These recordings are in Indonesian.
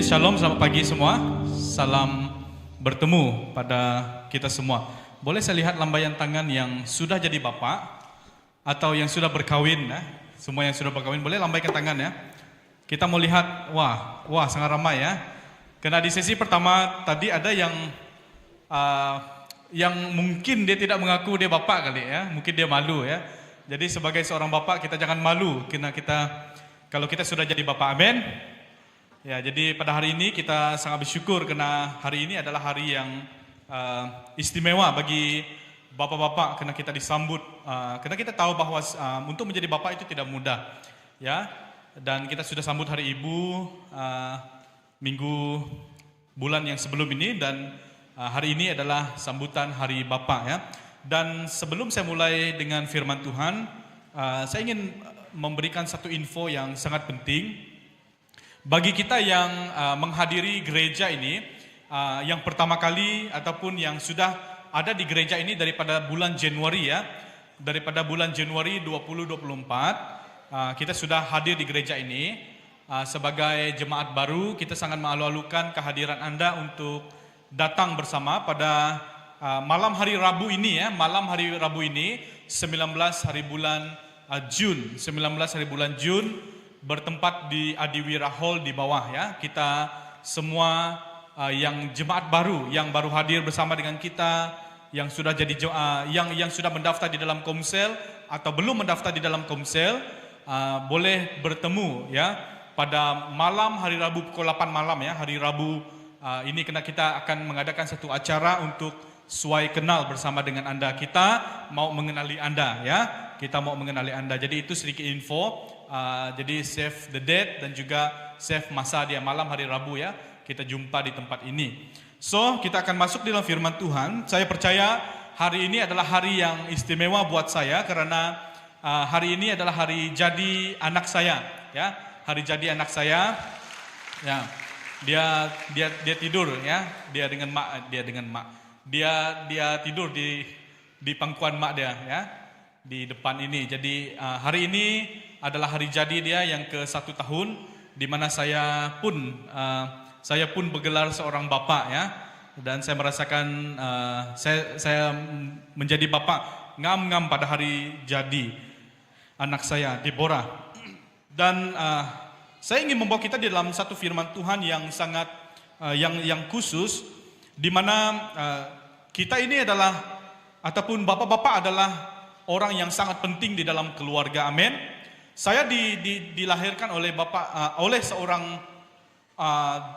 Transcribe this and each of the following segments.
Shalom, selamat pagi semua. Salam bertemu pada kita semua. Boleh saya lihat lambaian tangan yang sudah jadi bapak atau yang sudah berkawin ya? Semua yang sudah berkawin boleh lambaikan tangan ya. Kita mau lihat, wah sangat ramai ya. Karena di sesi pertama tadi ada yang mungkin dia tidak mengaku dia bapak kali ya, mungkin dia malu ya. Jadi sebagai seorang bapak kita jangan malu karena kalau kita sudah jadi bapak, amin. Ya, jadi pada hari ini kita sangat bersyukur karena hari ini adalah hari yang istimewa bagi bapak-bapak karena kita disambut, karena kita tahu bahwa untuk menjadi bapak itu tidak mudah, ya. Dan kita sudah sambut Hari Ibu minggu bulan yang sebelum ini dan hari ini adalah sambutan Hari Bapak ya. Dan sebelum saya mulai dengan firman Tuhan, saya ingin memberikan satu info yang sangat penting. Bagi kita yang menghadiri gereja ini, yang pertama kali ataupun yang sudah ada di gereja ini daripada bulan Januari ya, daripada bulan Januari 2024, kita sudah hadir di gereja ini. Sebagai jemaat baru, kita sangat mengalu-alukan kehadiran Anda untuk datang bersama pada malam hari Rabu ini ya, malam hari Rabu ini 19 hari bulan Jun, bertempat di Adiwira Hall di bawah ya. Kita semua yang jemaat baru yang baru hadir bersama dengan kita, yang sudah jadi yang sudah mendaftar di dalam Komsel atau belum mendaftar di dalam Komsel, boleh bertemu ya pada malam hari Rabu pukul 8 malam ya, hari Rabu ini karena kita akan mengadakan satu acara untuk suai kenal bersama dengan Anda. Kita mau mengenali Anda ya. Kita mau mengenali Anda. Jadi itu sedikit info. Jadi save the date dan juga save masa dia malam hari Rabu ya. Kita jumpa di tempat ini. So kita akan masuk dalam firman Tuhan. Saya percaya hari ini adalah hari yang istimewa buat saya karena hari ini adalah hari jadi anak saya ya. Hari jadi anak saya ya. Dia tidur ya. Dia tidur di pangkuan mak dia ya, di depan ini. Jadi hari ini adalah hari jadi dia yang ke-1 tahun, di mana saya pun bergelar seorang bapak ya, dan saya merasakan saya menjadi bapak ngam-ngam pada hari jadi anak saya Deborah. Dan saya ingin membawa kita di dalam satu firman Tuhan yang sangat yang khusus, di mana kita ini adalah ataupun bapak-bapak adalah orang yang sangat penting di dalam keluarga, amin. Saya dilahirkan oleh oleh seorang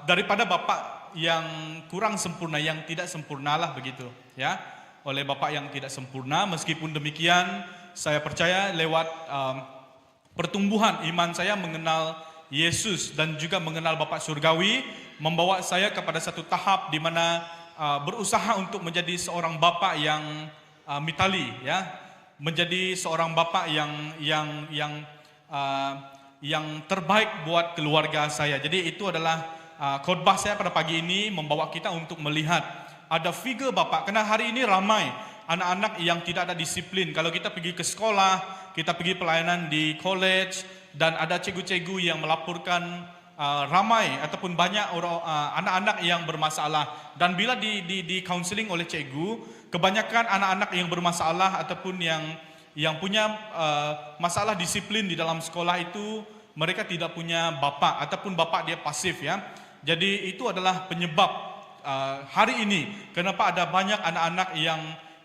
daripada bapak yang kurang sempurna, yang tidak sempurna lah begitu ya, oleh bapak yang tidak sempurna. Meskipun demikian, saya percaya lewat pertumbuhan iman saya mengenal Yesus dan juga mengenal Bapak Surgawi, membawa saya kepada satu tahap di mana berusaha untuk menjadi seorang bapak yang mitali ya, menjadi seorang bapak yang terbaik buat keluarga saya. Jadi itu adalah khotbah saya pada pagi ini, membawa kita untuk melihat ada figur bapak. Karena hari ini ramai anak-anak yang tidak ada disiplin. Kalau kita pergi ke sekolah, kita pergi pelayanan di college, dan ada cikgu-cikgu yang melaporkan ramai ataupun banyak orang anak-anak yang bermasalah. Dan bila di counseling oleh cikgu, kebanyakan anak-anak yang bermasalah ataupun yang punya masalah disiplin di dalam sekolah itu, mereka tidak punya bapak ataupun bapak dia pasif ya. Jadi itu adalah penyebab hari ini kenapa ada banyak anak-anak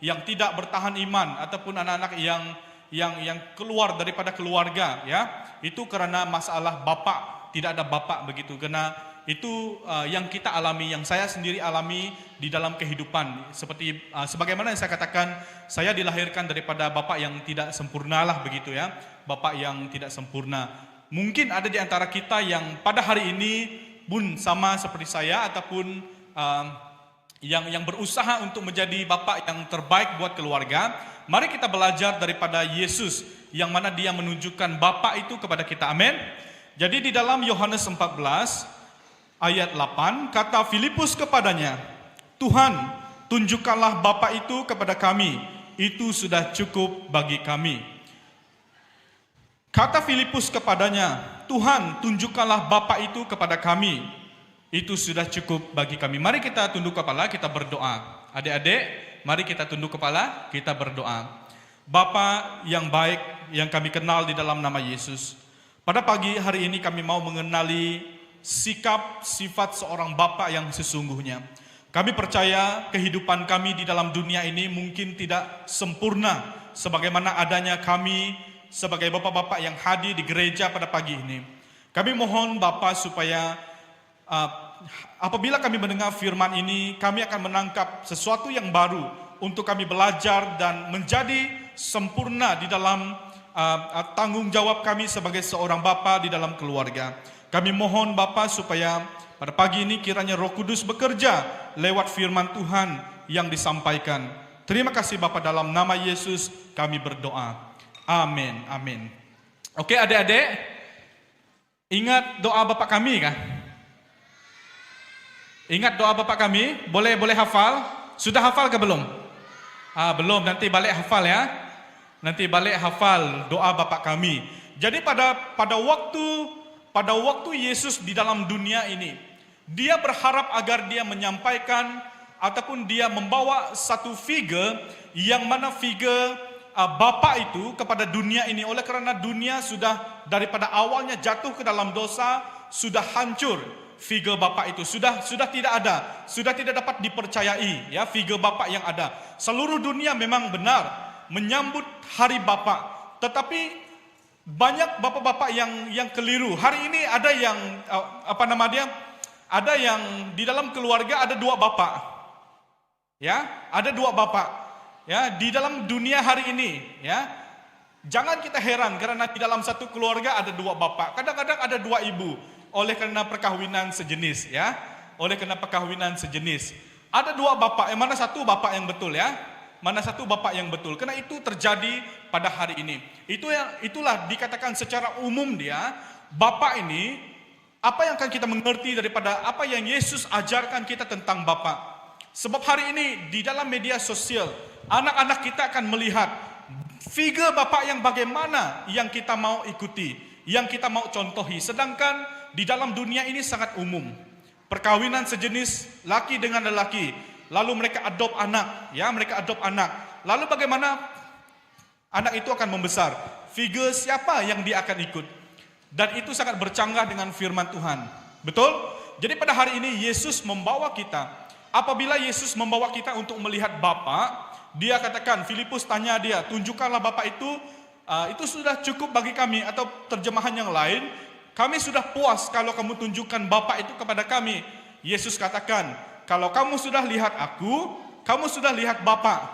yang tidak bertahan iman ataupun anak-anak yang keluar daripada keluarga ya. Itu karena masalah bapak, tidak ada bapak begitu. Karena itu yang kita alami, yang saya sendiri alami di dalam kehidupan. Seperti sebagaimana yang saya katakan, saya dilahirkan daripada bapak yang tidak sempurna lah begitu ya. Bapak yang tidak sempurna. Mungkin ada di antara kita yang pada hari ini pun sama seperti saya ataupun yang berusaha untuk menjadi bapak yang terbaik buat keluarga. Mari kita belajar daripada Yesus yang mana dia menunjukkan bapak itu kepada kita, amin. Jadi di dalam Yohanes 14 ayat 8, kata Filipus kepadanya, Tuhan, tunjukkanlah Bapa itu kepada kami, itu sudah cukup bagi kami. Kata Filipus kepadanya, Tuhan, tunjukkanlah Bapa itu kepada kami, Itu sudah cukup bagi kami. Mari kita tunduk kepala, kita berdoa. Adik-adik, mari kita tunduk kepala, kita berdoa. Bapa yang baik yang kami kenal di dalam nama Yesus, pada pagi hari ini kami mau mengenali sikap, sifat seorang Bapa yang sesungguhnya. Kami percaya kehidupan kami di dalam dunia ini mungkin tidak sempurna sebagaimana adanya kami sebagai bapak-bapak yang hadir di gereja pada pagi ini. Kami mohon Bapa supaya apabila kami mendengar firman ini, kami akan menangkap sesuatu yang baru untuk kami belajar dan menjadi sempurna di dalam tanggung jawab kami sebagai seorang bapa di dalam keluarga. Kami mohon Bapa supaya pada pagi ini kiranya Roh Kudus bekerja lewat firman Tuhan yang disampaikan. Terima kasih Bapa, dalam nama Yesus kami berdoa. Amin, amin. Oke adik-adik, ingat doa Bapak kami kah? Ingat doa Bapak kami? Boleh hafal? Sudah hafal ke belum? Belum, nanti balik hafal ya. Nanti balik hafal doa Bapak kami. Jadi pada waktu Yesus di dalam dunia ini, dia berharap agar dia menyampaikan ataupun dia membawa satu figure yang mana figure Bapa itu kepada dunia ini. Oleh karena dunia sudah daripada awalnya jatuh ke dalam dosa, sudah hancur. Figure Bapa itu sudah tidak ada, sudah tidak dapat dipercayai ya, figure Bapa yang ada. Seluruh dunia memang benar menyambut hari Bapa, tetapi banyak bapak-bapak yang keliru. Hari ini ada yang ada yang di dalam keluarga ada dua bapak. Ya, ada dua bapak. Ya, di dalam dunia hari ini, ya. Jangan kita heran karena di dalam satu keluarga ada dua bapak, kadang-kadang ada dua ibu. Oleh karena perkawinan sejenis, ya, oleh karena perkawinan sejenis, ada dua bapak. Yang mana satu bapak yang betul, ya, mana satu bapak yang betul. Karena itu terjadi pada hari ini. Itulah dikatakan secara umum dia, bapak ini, apa yang akan kita mengerti daripada apa yang Yesus ajarkan kita tentang bapak. Sebab hari ini di dalam media sosial, anak-anak kita akan melihat figure bapak yang bagaimana yang kita mau ikuti, yang kita mau contohi. Sedangkan di dalam dunia ini sangat umum. Perkawinan sejenis laki dengan lelaki. Lalu mereka adopt anak, ya, mereka adopt anak. Lalu bagaimana anak itu akan membesar? Figure siapa yang dia akan ikut? Dan itu sangat bercanggah dengan firman Tuhan. Betul? Jadi pada hari ini Yesus membawa kita. Apabila Yesus membawa kita untuk melihat Bapa, dia katakan, Filipus tanya dia, tunjukkanlah Bapa itu sudah cukup bagi kami. Atau terjemahan yang lain, kami sudah puas kalau kamu tunjukkan Bapa itu kepada kami. Yesus katakan, kalau kamu sudah lihat aku, kamu sudah lihat Bapa.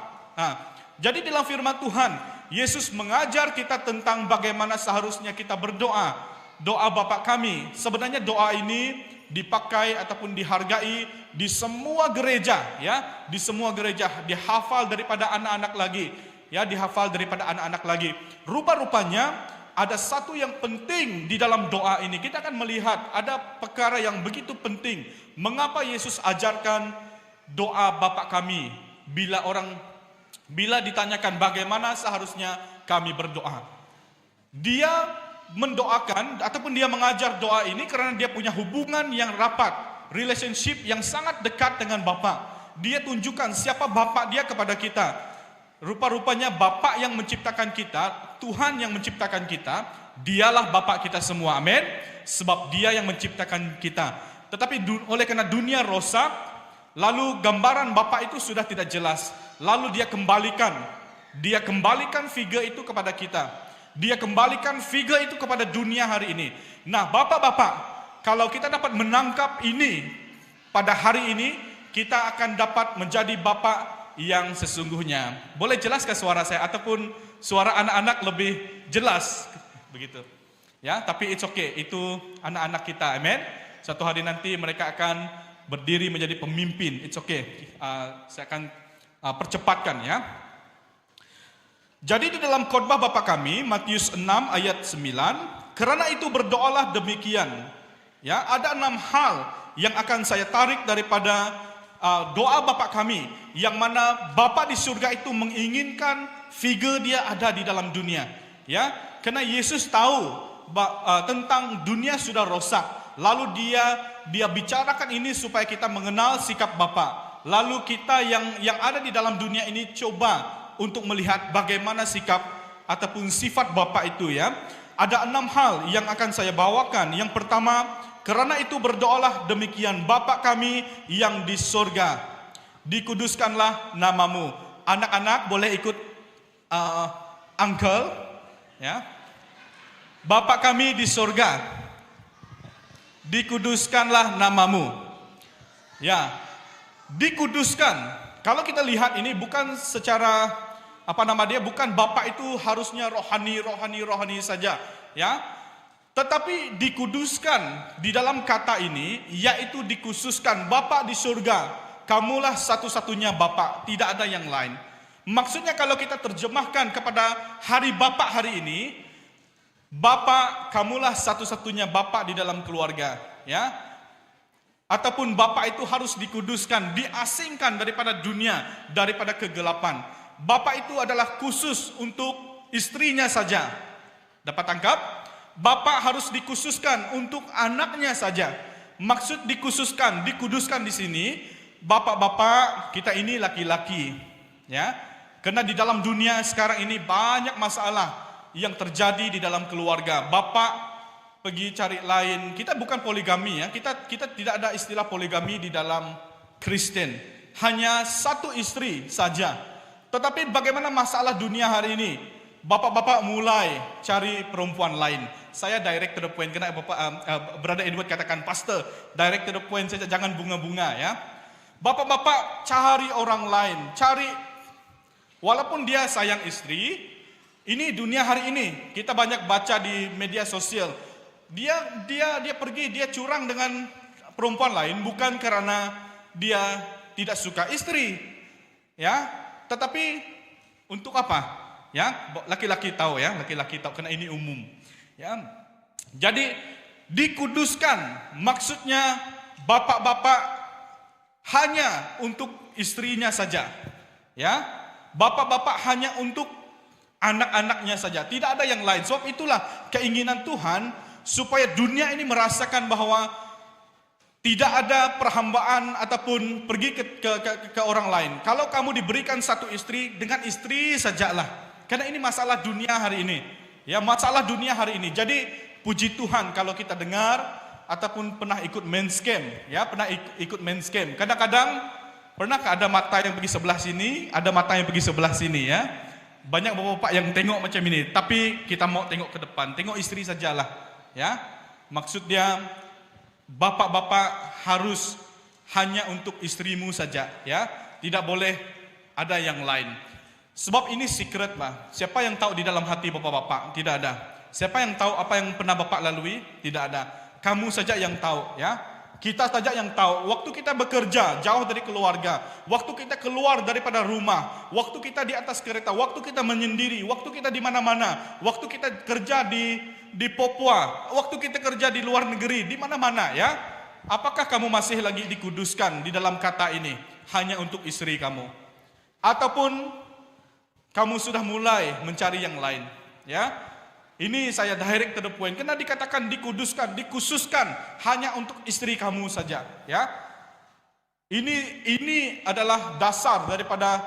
Jadi dalam firman Tuhan, Yesus mengajar kita tentang bagaimana seharusnya kita berdoa. Doa Bapa kami. Sebenarnya doa ini dipakai ataupun dihargai di semua gereja, ya, di semua gereja, dihafal daripada anak-anak lagi, ya, dihafal daripada anak-anak lagi. Rupa-rupanya ada satu yang penting di dalam doa ini. Kita akan melihat ada perkara yang begitu penting. Mengapa Yesus ajarkan doa Bapa kami bila ditanyakan bagaimana seharusnya kami berdoa. Dia mendoakan ataupun dia mengajar doa ini karena dia punya hubungan yang rapat, relationship yang sangat dekat dengan Bapa. Dia tunjukkan siapa Bapa dia kepada kita. Rupa-rupanya Bapa yang menciptakan kita, Tuhan yang menciptakan kita, dialah Bapa kita semua, amin. Sebab dia yang menciptakan kita. Tetapi oleh karena dunia rosak, lalu gambaran Bapa itu sudah tidak jelas. Lalu dia kembalikan figure itu kepada kita. Dia kembalikan figure itu kepada dunia hari ini. Nah, Bapak-bapak, kalau kita dapat menangkap ini pada hari ini, kita akan dapat menjadi Bapa yang sesungguhnya. Boleh jelas ke suara saya ataupun suara anak-anak lebih jelas begitu. Ya, tapi it's okay, itu anak-anak kita, amen. Suatu hari nanti mereka akan berdiri menjadi pemimpin. It's okay. Saya akan percepatkan ya. Jadi di dalam khotbah Bapa kami, Matius 6 ayat 9, karena itu berdoalah demikian. Ya, ada 6 hal yang akan saya tarik daripada doa Bapa kami, yang mana Bapa di surga itu menginginkan figure dia ada di dalam dunia. Ya, karena Yesus tahu tentang dunia sudah rosak, lalu dia dia bicarakan ini supaya kita mengenal sikap Bapa. Lalu kita yang ada di dalam dunia ini coba untuk melihat bagaimana sikap ataupun sifat Bapa itu ya. Ada 6 hal yang akan saya bawakan. Yang pertama, karena itu berdoalah demikian, Bapa kami yang di sorga, dikuduskanlah namamu. Anak-anak boleh ikut uncle ya. Bapa kami di sorga, dikuduskanlah namamu. Ya, dikuduskan. Kalau kita lihat ini bukan secara bukan Bapa itu harusnya rohani saja, ya. Tetapi dikuduskan di dalam kata ini yaitu dikhususkan Bapa di surga. Kamulah satu-satunya Bapa, tidak ada yang lain. Maksudnya kalau kita terjemahkan kepada hari Bapa hari ini, Bapa, kamulah satu-satunya Bapa di dalam keluarga, ya. Ataupun Bapa itu harus dikuduskan, diasingkan daripada dunia, daripada kegelapan. Bapa itu adalah khusus untuk istrinya saja. Dapat tangkap? Bapa harus dikhususkan untuk anaknya saja. Maksud dikhususkan, dikuduskan di sini, bapak-bapak kita ini laki-laki, ya. Karena di dalam dunia sekarang ini banyak masalah yang terjadi di dalam keluarga. Bapak pergi cari lain. Kita bukan poligami ya. Kita tidak ada istilah poligami di dalam Kristen. Hanya satu istri saja. Tetapi bagaimana masalah dunia hari ini? Bapak-bapak mulai cari perempuan lain. Saya direct to the point. Karena Brother Edward katakan, Pastor, direct to the point saja, jangan bunga-bunga ya. Bapak-bapak cari orang lain, cari, walaupun dia sayang istri. Ini dunia hari ini, kita banyak baca di media sosial. Dia pergi, dia curang dengan perempuan lain bukan karena dia tidak suka istri, ya. Tetapi untuk apa? Ya, laki-laki tahu ya, laki-laki tahu karena ini umum. Ya. Jadi dikuduskan, maksudnya bapak-bapak hanya untuk istrinya saja. Ya. Bapak-bapak hanya untuk anak-anaknya saja, tidak ada yang lain. Sebab itulah keinginan Tuhan supaya dunia ini merasakan bahwa tidak ada perhambaan ataupun pergi ke orang lain. Kalau kamu diberikan satu istri, dengan istri sajalah. Karena ini masalah dunia hari ini. Ya, masalah dunia hari ini. Jadi puji Tuhan kalau kita dengar ataupun pernah ikut men's camp, ya, pernah ikut men's camp. Kadang-kadang pernahkah ada mata yang pergi sebelah sini, ada mata yang pergi sebelah sini ya. Banyak bapak-bapak yang tengok macam ini, tapi kita mau tengok ke depan, tengok istri sajalah, ya. Maksud dia, bapak-bapak harus hanya untuk istrimu saja, ya. Tidak boleh ada yang lain. Sebab ini secret, Pak. Siapa yang tahu di dalam hati bapak-bapak? Tidak ada. Siapa yang tahu apa yang pernah bapak lalui? Tidak ada. Kamu saja yang tahu, ya. Kita saja yang tahu, waktu kita bekerja jauh dari keluarga, waktu kita keluar daripada rumah, waktu kita di atas kereta, waktu kita menyendiri, waktu kita di mana-mana, waktu kita kerja di Papua, waktu kita kerja di luar negeri, di mana-mana ya. Apakah kamu masih lagi dikuduskan di dalam kata ini hanya untuk istri kamu? Ataupun kamu sudah mulai mencari yang lain, ya? Ini saya direct to the point. Karena dikatakan dikuduskan, dikhususkan hanya untuk istri kamu saja, ya. Ini adalah dasar daripada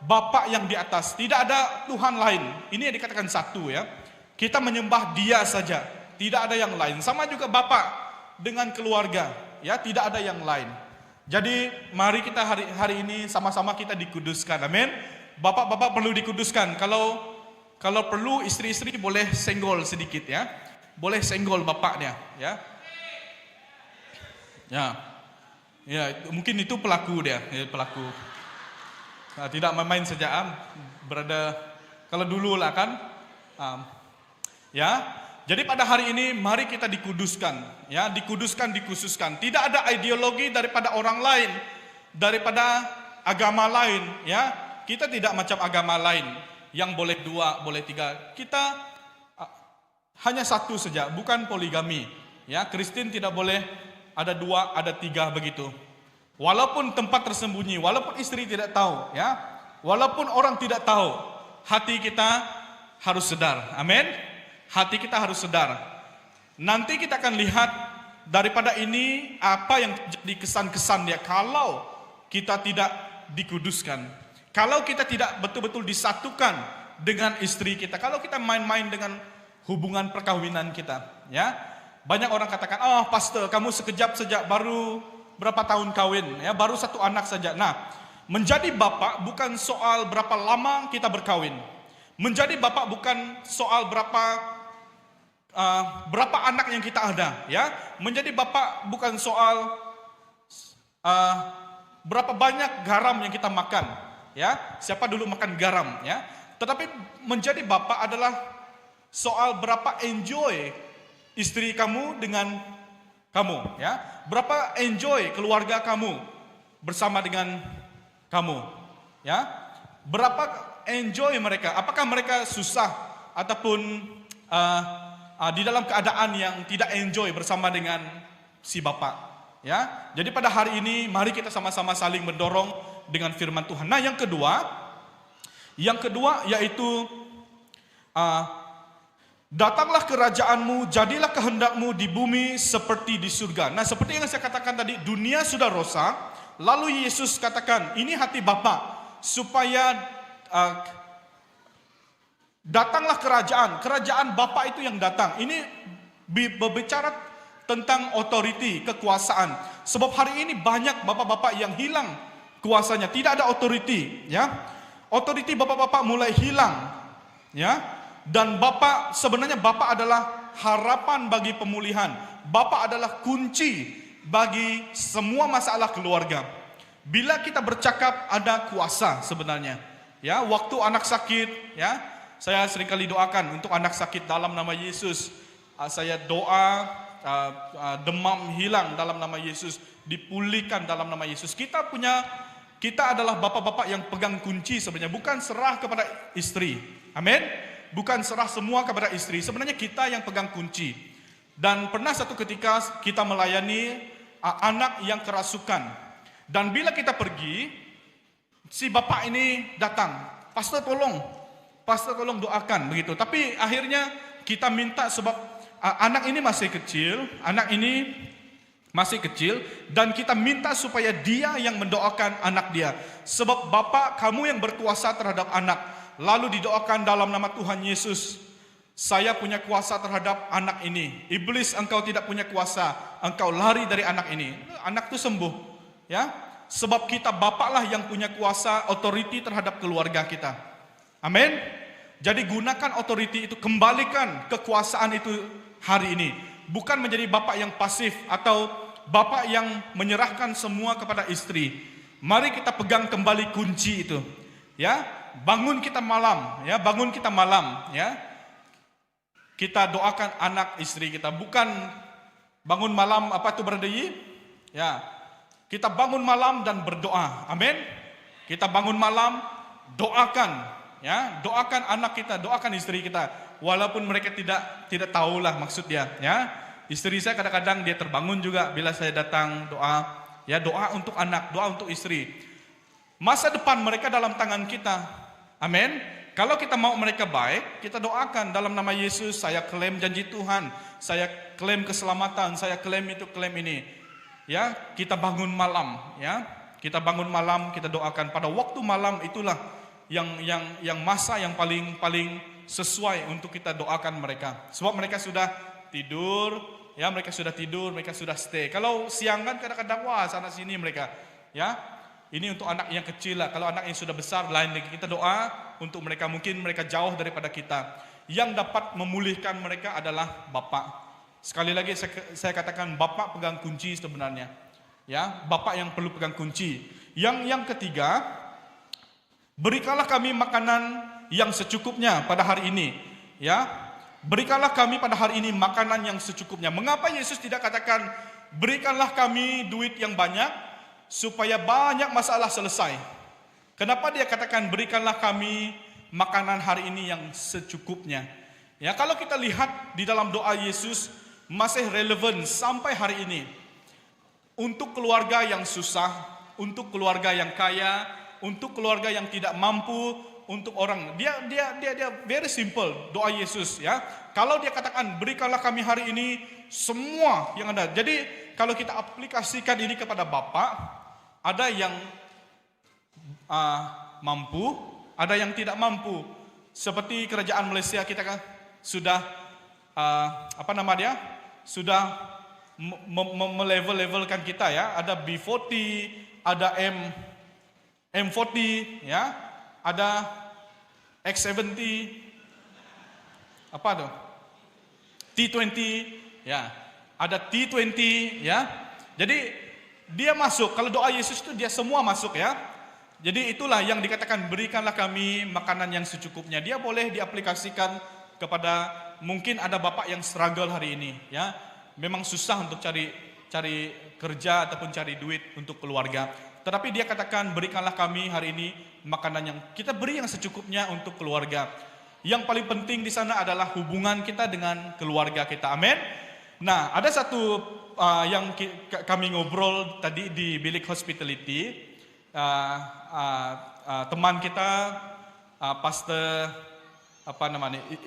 Bapa yang di atas. Tidak ada Tuhan lain. Ini yang dikatakan satu ya. Kita menyembah Dia saja, tidak ada yang lain. Sama juga Bapa dengan keluarga, ya, tidak ada yang lain. Jadi mari kita hari ini sama-sama kita dikuduskan. Amin. Bapak-bapak perlu dikuduskan. Kalau perlu istri-istri boleh senggol sedikit ya. Boleh senggol bapaknya ya. Ya, mungkin itu pelaku dia, pelaku. Nah, tidak main saja berada kalau dulu lah kan. Ya. Jadi pada hari ini mari kita dikuduskan, ya, dikuduskan, dikhususkan. Tidak ada ideologi daripada orang lain, daripada agama lain, ya. Kita tidak macam agama lain yang boleh 2, boleh 3. Kita hanya satu saja, bukan poligami. Ya, Kristen tidak boleh ada 2, ada 3 begitu. Walaupun tempat tersembunyi, walaupun istri tidak tahu, ya, walaupun orang tidak tahu, hati kita harus sedar. Amin. Hati kita harus sedar. Nanti kita akan lihat daripada ini apa yang jadi kesan-kesan dia kalau kita tidak dikuduskan. Kalau kita tidak betul-betul disatukan dengan istri kita, kalau kita main-main dengan hubungan perkawinan kita, ya. Banyak orang katakan, "Oh, pastor, kamu sekejap saja baru berapa tahun kawin, ya, baru 1 anak saja." Nah, menjadi bapak bukan soal berapa lama kita berkawin. Menjadi bapak bukan soal berapa anak yang kita ada, ya. Menjadi bapak bukan soal berapa banyak garam yang kita makan, ya. Siapa dulu makan garam, ya. Tetapi menjadi bapak adalah soal berapa enjoy istri kamu dengan kamu, ya. Berapa enjoy keluarga kamu bersama dengan kamu, ya. Berapa enjoy mereka? Apakah mereka susah ataupun di dalam keadaan yang tidak enjoy bersama dengan si bapak, ya. Jadi pada hari ini mari kita sama-sama saling mendorong dengan firman Tuhan. Nah, yang kedua yaitu datanglah kerajaanmu, jadilah kehendakmu di bumi seperti di surga. Nah, seperti yang saya katakan tadi, dunia sudah rosak. Lalu Yesus katakan, ini hati Bapa, supaya datanglah kerajaan Bapa itu yang datang. Ini berbicara tentang authority, kekuasaan. Sebab hari ini banyak bapak-bapak yang hilang kuasanya, tidak ada authority, ya. Authority bapak-bapak mulai hilang, ya. Dan sebenarnya Bapak adalah harapan bagi pemulihan. Bapak adalah kunci bagi semua masalah keluarga. Bila kita bercakap ada kuasa sebenarnya. Ya, waktu anak sakit, ya, saya seringkali doakan untuk anak sakit dalam nama Yesus. Saya doa demam hilang dalam nama Yesus, dipulihkan dalam nama Yesus. Kita adalah bapak-bapak yang pegang kunci sebenarnya, bukan serah kepada istri. Amin. Bukan serah semua kepada istri. Sebenarnya kita yang pegang kunci. Dan pernah satu ketika kita melayani anak yang kerasukan. Dan bila kita pergi, si bapak ini datang, Pastor tolong doakan begitu. Tapi akhirnya kita minta sebab anak ini masih kecil dan kita minta supaya dia yang mendoakan anak dia. Sebab Bapak kamu yang berkuasa terhadap anak. Lalu didoakan dalam nama Tuhan Yesus, saya punya kuasa terhadap anak ini. Iblis, engkau tidak punya kuasa, engkau lari dari anak ini. Anak itu sembuh, ya. Sebab kita bapaklah yang punya kuasa, authority terhadap keluarga kita. Amin. Jadi gunakan authority itu, kembalikan kekuasaan itu hari ini. Bukan menjadi bapak yang pasif atau bapak yang menyerahkan semua kepada istri. Mari kita pegang kembali kunci itu, ya. Bangun kita malam, ya. Kita doakan anak istri kita, bukan bangun malam apa itu Brother Yi? Ya. Kita bangun malam dan berdoa. Amin. Kita bangun malam, doakan, ya. Doakan anak kita, doakan istri kita. Walaupun mereka tidak tahulah maksud dia, ya. Istri saya kadang-kadang dia terbangun juga bila saya datang doa, ya, doa untuk anak, doa untuk istri. Masa depan mereka dalam tangan kita. Amin. Kalau kita mau mereka baik, kita doakan dalam nama Yesus. Saya klaim janji Tuhan, saya klaim keselamatan, saya klaim itu, klaim ini. Ya, kita bangun malam, ya. Kita bangun malam, kita doakan. Pada waktu malam itulah yang masa yang paling sesuai untuk kita doakan mereka. Sebab mereka sudah tidur, ya, mereka sudah stay. Kalau siang kan kadang-kadang sana sini mereka, ya. Ini untuk anak yang kecil lah. Kalau anak yang sudah besar, lain lagi. Kita doa untuk mereka. Mungkin mereka jauh daripada kita. Yang dapat memulihkan mereka adalah Bapak. Sekali lagi saya katakan, Bapak pegang kunci sebenarnya. Ya, Bapak yang perlu pegang kunci. Yang ketiga, berikanlah kami makanan yang secukupnya pada hari ini. Ya, berikanlah kami pada hari ini makanan yang secukupnya. Mengapa Yesus tidak katakan, berikanlah kami duit yang banyak, supaya banyak masalah selesai? Kenapa dia katakan berikanlah kami makanan hari ini yang secukupnya? Ya, kalau kita lihat di dalam doa Yesus masih relevan sampai hari ini. Untuk keluarga yang susah, untuk keluarga yang kaya, untuk keluarga yang tidak mampu, untuk orang. Dia very simple doa Yesus ya. Kalau dia katakan berikanlah kami hari ini semua yang ada. Jadi kalau kita aplikasikan ini kepada Bapa, ada yang mampu, ada yang tidak mampu. Seperti kerajaan Malaysia kita kan sudah sudah melevel-levelkan kita ya. Ada B40, ada M40 ya, ada X70, apa tuh? T20 ya, ada T20 ya. Jadi dia masuk, kalau doa Yesus itu dia semua masuk ya. Jadi itulah yang dikatakan berikanlah kami makanan yang secukupnya. Dia boleh diaplikasikan kepada mungkin ada bapak yang struggle hari ini ya. Memang susah untuk cari kerja ataupun cari duit untuk keluarga. Tetapi dia katakan berikanlah kami hari ini makanan yang kita beri yang secukupnya untuk keluarga. Yang paling penting di sana adalah hubungan kita dengan keluarga kita. Amin. Nah, ada satu yang kami ngobrol tadi di bilik hospitality. Teman kita pastor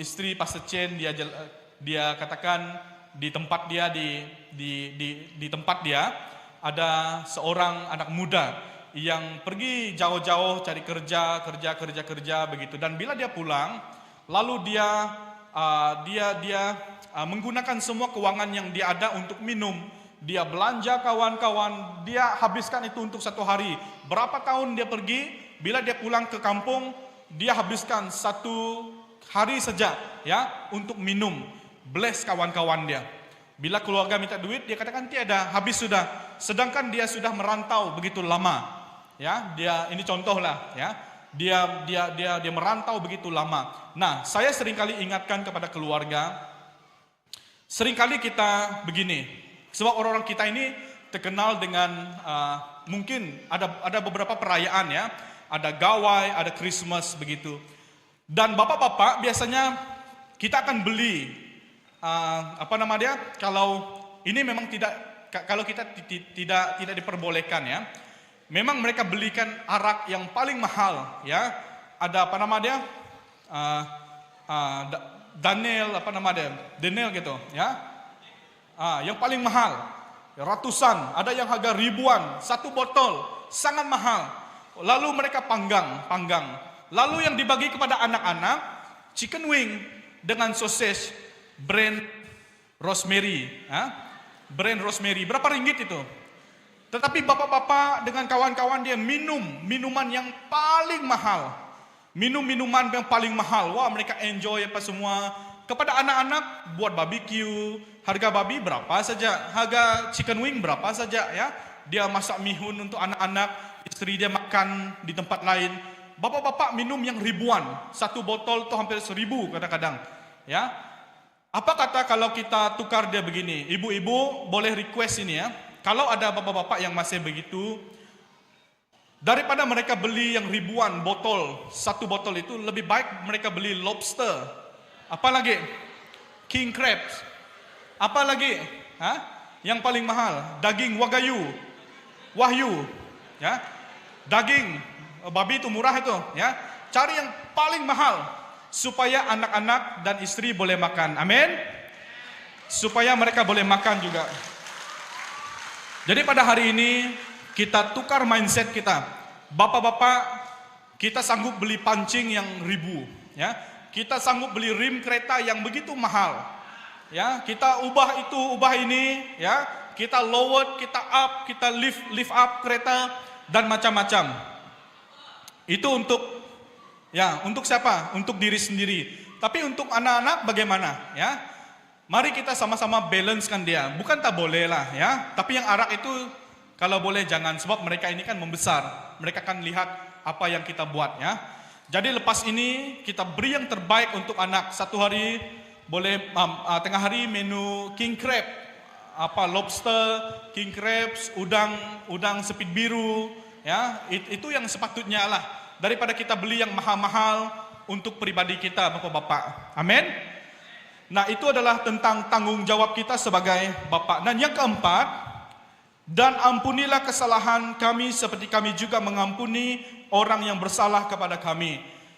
istri pastor Chen, dia katakan di tempat dia di tempat dia ada seorang anak muda yang pergi jauh-jauh cari kerja begitu, dan bila dia pulang lalu dia menggunakan semua keuangan yang dia ada untuk minum. Dia belanja kawan-kawan, dia habiskan itu untuk satu hari. Berapa tahun dia pergi, bila dia pulang ke kampung, dia habiskan satu hari saja ya untuk minum. Bless kawan-kawan dia. Bila keluarga minta duit, dia katakan tiada, habis sudah. Sedangkan dia sudah merantau begitu lama. Ya, ini contoh lah ya. Dia merantau begitu lama. Nah, saya seringkali ingatkan kepada keluarga, seringkali kita begini. Sebab orang-orang kita ini terkenal dengan mungkin ada beberapa perayaan ya, ada gawai, ada Christmas begitu. Dan bapak-bapak biasanya kita akan beli kalau ini memang kalau kita tidak diperbolehkan ya. Memang mereka belikan arak yang paling mahal ya. Ada Daniel gitu ya. Yang paling mahal, ratusan, ada yang harga ribuan, satu botol, sangat mahal. Lalu mereka panggang. Lalu yang dibagi kepada anak-anak, chicken wing dengan sosis, brand rosemary. Brand rosemary, berapa ringgit itu? Tetapi bapak-bapak dengan kawan-kawan dia minum minuman yang paling mahal. Minum-minuman yang paling mahal. Wah, mereka enjoy apa semua. Kepada anak-anak buat barbecue, harga babi berapa saja, harga chicken wing berapa saja ya. Dia masak mihun untuk anak-anak, istri dia makan di tempat lain. Bapak-bapak minum yang ribuan, satu botol itu hampir 1.000 kadang-kadang ya. Apa kata kalau kita tukar dia begini, ibu-ibu boleh request ini ya. Kalau ada bapak-bapak yang masih begitu, daripada mereka beli yang ribuan botol, satu botol itu lebih baik mereka beli lobster. Apa lagi? King crabs. Apa lagi? Yang paling mahal, daging wahyu, ya. Daging babi itu murah itu, ya. Cari yang paling mahal supaya anak-anak dan istri boleh makan. Amin. Supaya mereka boleh makan juga. Jadi pada hari ini kita tukar mindset kita. Bapak-bapak, kita sanggup beli pancing yang ribu, ya. Kita sanggup beli rim kereta yang begitu mahal. Ya, kita ubah ini, ya. Kita lower, kita up, kita lift up kereta dan macam-macam. Itu untuk siapa? Untuk diri sendiri. Tapi untuk anak-anak bagaimana, ya? Mari kita sama-sama balancekan dia. Bukan tak boleh lah, ya. Tapi yang arak itu kalau boleh jangan, sebab mereka ini kan membesar. Mereka akan lihat apa yang kita buat, ya. Jadi lepas ini kita beri yang terbaik untuk anak. Satu hari boleh tengah hari menu king crab, lobster, king crabs, udang sepit biru, ya. Itu yang sepatutnya lah, daripada kita beli yang mahal-mahal untuk pribadi kita, bapak-bapak. Amin. Nah, itu adalah tentang tanggung jawab kita sebagai bapak. Dan yang keempat, dan ampunilah kesalahan kami seperti kami juga mengampuni orang yang bersalah kepada kami.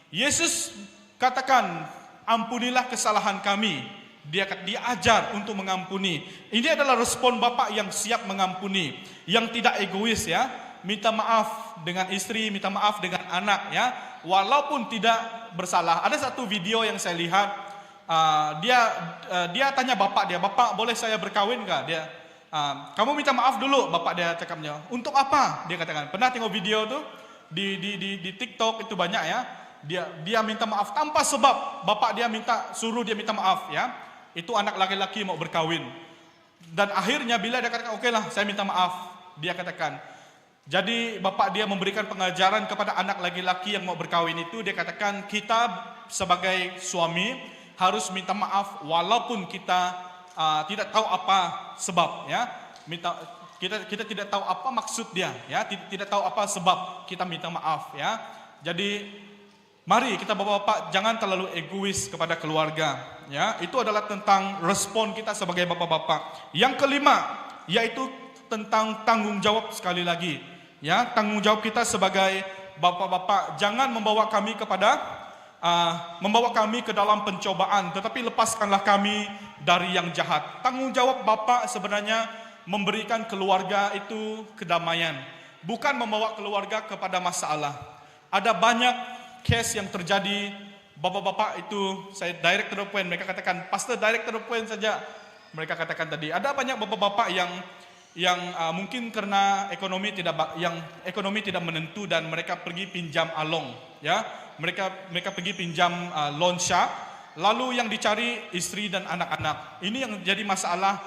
Yesus katakan, ampunilah kesalahan kami. Dia ajar untuk mengampuni. Ini adalah respon Bapa yang siap mengampuni, yang tidak egois ya. Minta maaf dengan istri, minta maaf dengan anak ya. Walaupun tidak bersalah. Ada satu video yang saya lihat, dia tanya bapak dia, "Bapak, boleh saya berkawin enggak?" Dia, "Kamu minta maaf dulu," bapak dia cakapnya. "Untuk apa?" Dia katakan. Pernah tengok video tuh di TikTok itu banyak ya. Dia minta maaf tanpa sebab. Bapak dia suruh dia minta maaf ya. Itu anak laki-laki mau berkawin. Dan akhirnya bila dia katakan, "Oke lah, saya minta maaf." Dia katakan. Jadi bapak dia memberikan pengajaran kepada anak laki-laki yang mau berkawin itu. Dia katakan, kita sebagai suami harus minta maaf walaupun kita tidak tahu apa sebab ya. Kita tidak tahu apa maksud dia ya, tidak tahu apa sebab kita minta maaf ya. Jadi mari kita bapak-bapak jangan terlalu egois kepada keluarga ya. Itu adalah tentang respon kita sebagai bapak-bapak. Yang kelima yaitu tentang tanggung jawab sekali lagi. Ya, tanggung jawab kita sebagai bapak-bapak, jangan membawa kami ke dalam pencobaan, tetapi lepaskanlah kami dari yang jahat. Tanggung jawab bapak sebenarnya memberikan keluarga itu kedamaian, bukan membawa keluarga kepada masalah. Ada banyak case yang terjadi, bapak-bapak itu, saya direct to the point, mereka katakan, "Pastor, direct to the point saja." Mereka katakan tadi, ada banyak bapak-bapak yang mungkin karena ekonomi tidak menentu dan mereka pergi pinjam along ya, mereka pergi pinjam loan shark, lalu yang dicari istri dan anak-anak. Ini yang jadi masalah,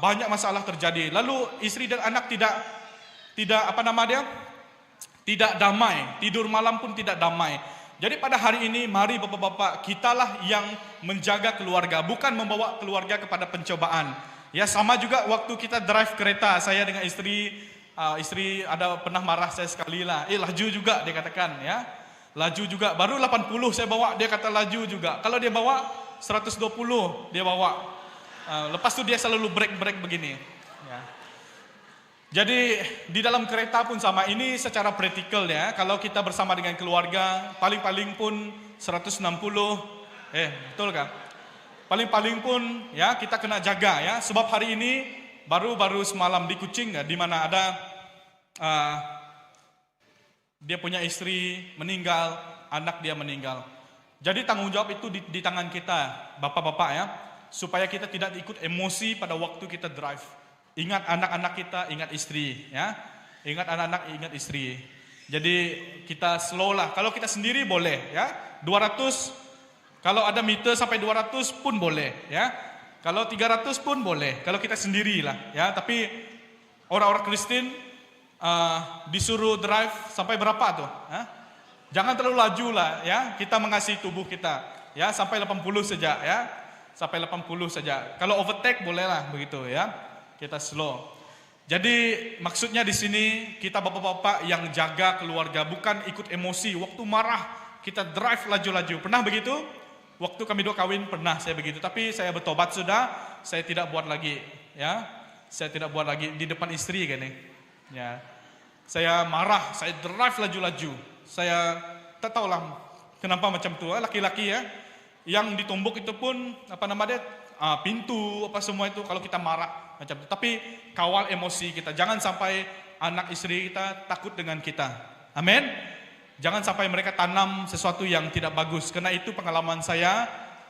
banyak masalah terjadi. Lalu istri dan anak tidak damai, tidur malam pun tidak damai. Jadi pada hari ini mari bapak-bapak, kitalah yang menjaga keluarga, bukan membawa keluarga kepada pencobaan. Ya, sama juga waktu kita drive kereta, saya dengan istri ada pernah marah saya sekali lah. Laju juga dia katakan ya. Laju juga, baru 80 saya bawa, dia kata laju juga. Kalau dia bawa 120 dia bawa. Lepas tu dia selalu break begini. Ya. Jadi di dalam kereta pun sama, ini secara praktikal ya. Kalau kita bersama dengan keluarga, paling-paling pun 160, betul kan? Paling-paling pun ya kita kena jaga ya, sebab hari ini baru semalam di Kuching di mana ada dia punya istri meninggal, anak dia meninggal. Jadi tanggung jawab itu di tangan kita, bapak-bapak ya, supaya kita tidak ikut emosi pada waktu kita drive. Ingat anak-anak kita, ingat istri ya, ingat anak-anak, ingat istri. Jadi kita slow lah. Kalau kita sendiri boleh ya, 200. Kalau ada meter sampai 200 pun boleh ya. Kalau 300 pun boleh. Kalau kita sendirilah ya. Tapi orang-orang Kristen disuruh drive sampai berapa tuh? Jangan terlalu laju lah ya. Kita mengasihi tubuh kita ya, sampai 80 saja ya. Sampai 80 saja. Kalau overtake bolehlah begitu ya. Kita slow. Jadi maksudnya di sini kita bapak-bapak yang jaga keluarga, bukan ikut emosi. Waktu marah kita drive laju-laju. Pernah begitu? Waktu kami dua kawin pernah saya begitu, tapi saya bertobat sudah, saya tidak buat lagi, ya. Saya tidak buat lagi di depan istri kan ya. Saya marah, saya drive laju-laju. Saya tak tahulah kenapa macam tu, laki-laki ya. Yang ditumbuk itu pun pintu apa semua itu kalau kita marah macam itu. Tapi kawal emosi kita, jangan sampai anak istri kita takut dengan kita. Amin. Jangan sampai mereka tanam sesuatu yang tidak bagus. Karena itu pengalaman saya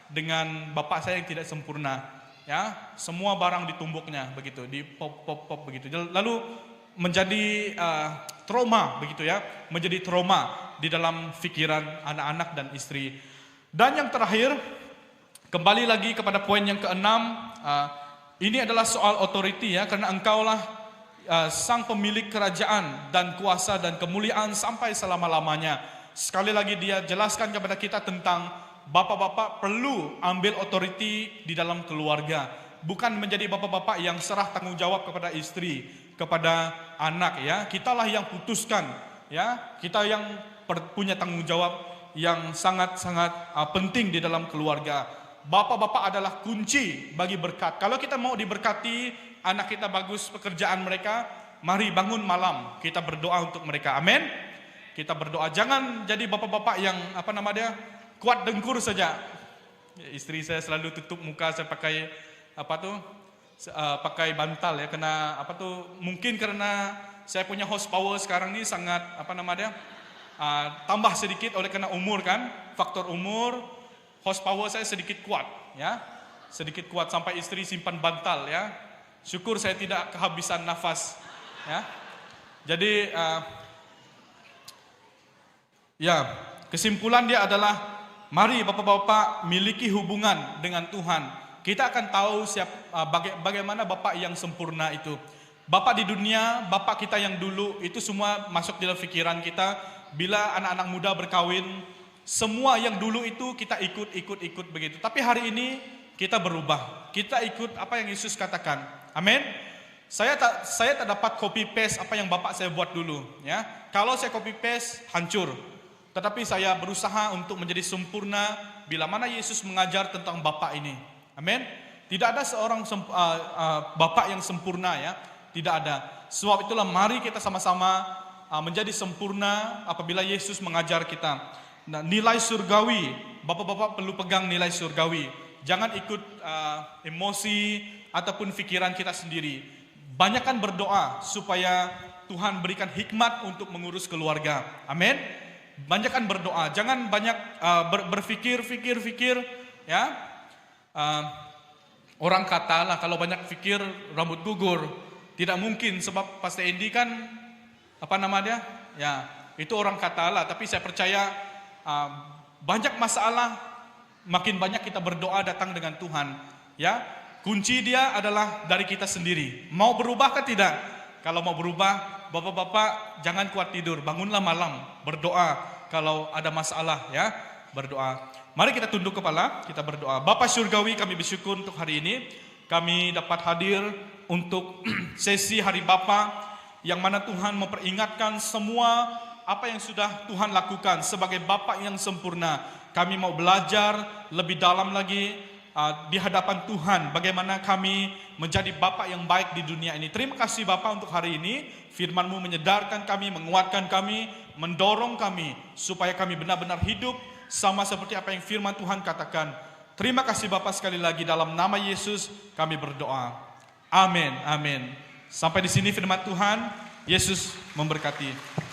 dengan bapak saya yang tidak sempurna. Ya, semua barang ditumbuknya begitu, di pop begitu. Lalu menjadi trauma begitu ya, menjadi trauma di dalam pikiran anak-anak dan istri. Dan yang terakhir, kembali lagi kepada poin yang keenam, ini adalah soal authority ya, karena engkaulah sang pemilik kerajaan dan kuasa dan kemuliaan sampai selama-lamanya. Sekali lagi dia jelaskan kepada kita tentang bapak-bapak perlu ambil authority di dalam keluarga. Bukan menjadi bapak-bapak yang serah tanggung jawab kepada istri, kepada anak ya. Kitalah yang putuskan ya. Kita yang punya tanggung jawab yang sangat-sangat penting di dalam keluarga. Bapak-bapak adalah kunci bagi berkat. Kalau kita mau diberkati, anak kita bagus pekerjaan mereka, mari bangun malam kita berdoa untuk mereka. Amin. Kita berdoa. Jangan jadi bapak-bapak yang kuat dengkur saja. Istri saya selalu tutup muka, saya pakai pakai bantal ya, mungkin karena saya punya horsepower sekarang ini sangat tambah sedikit oleh karena umur kan, faktor umur, horsepower saya sedikit kuat ya. Sedikit kuat sampai istri simpan bantal ya. Syukur saya tidak kehabisan nafas ya. Jadi kesimpulan dia adalah mari bapak-bapak miliki hubungan dengan Tuhan. Kita akan tahu bagaimana bapak yang sempurna itu. Bapak di dunia, bapak kita yang dulu itu semua masuk dalam pikiran kita. Bila anak-anak muda berkawin, semua yang dulu itu kita ikut begitu. Tapi hari ini kita berubah. Kita ikut apa yang Yesus katakan. Amin. Saya tak dapat copy paste apa yang bapak saya buat dulu ya. Kalau saya copy paste hancur. Tetapi saya berusaha untuk menjadi sempurna bila mana Yesus mengajar tentang Bapa ini. Amin. Tidak ada seorang Bapa yang sempurna ya. Tidak ada. Sebab itulah mari kita sama-sama menjadi sempurna apabila Yesus mengajar kita. Nah, nilai surgawi, Bapak-bapak perlu pegang nilai surgawi. Jangan ikut emosi ataupun pikiran kita sendiri. Banyakkan berdoa supaya Tuhan berikan hikmat untuk mengurus keluarga. Amin. Banyakkan berdoa, jangan banyak berpikir ya. Orang kata lah kalau banyak pikir rambut gugur. Tidak mungkin sebab Pastor Andy kan ya, itu orang kata lah, tapi saya percaya banyak masalah makin banyak kita berdoa datang dengan Tuhan, ya. Kunci dia adalah dari kita sendiri. Mau berubah kan tidak? Kalau mau berubah, bapak-bapak jangan kuat tidur, bangunlah malam, berdoa. Kalau ada masalah ya, berdoa. Mari kita tunduk kepala, kita berdoa. Bapa Surgawi, kami bersyukur untuk hari ini. Kami dapat hadir untuk sesi Hari Bapa, yang mana Tuhan memperingatkan semua apa yang sudah Tuhan lakukan sebagai Bapa yang sempurna. Kami mau belajar lebih dalam lagi di hadapan Tuhan, bagaimana kami menjadi Bapa yang baik di dunia ini. Terima kasih Bapa untuk hari ini. Firman-Mu menyedarkan kami, menguatkan kami, mendorong kami supaya kami benar-benar hidup sama seperti apa yang firman Tuhan katakan. Terima kasih Bapa, sekali lagi dalam nama Yesus kami berdoa. Amin, amin. Sampai di sini firman Tuhan. Yesus memberkati.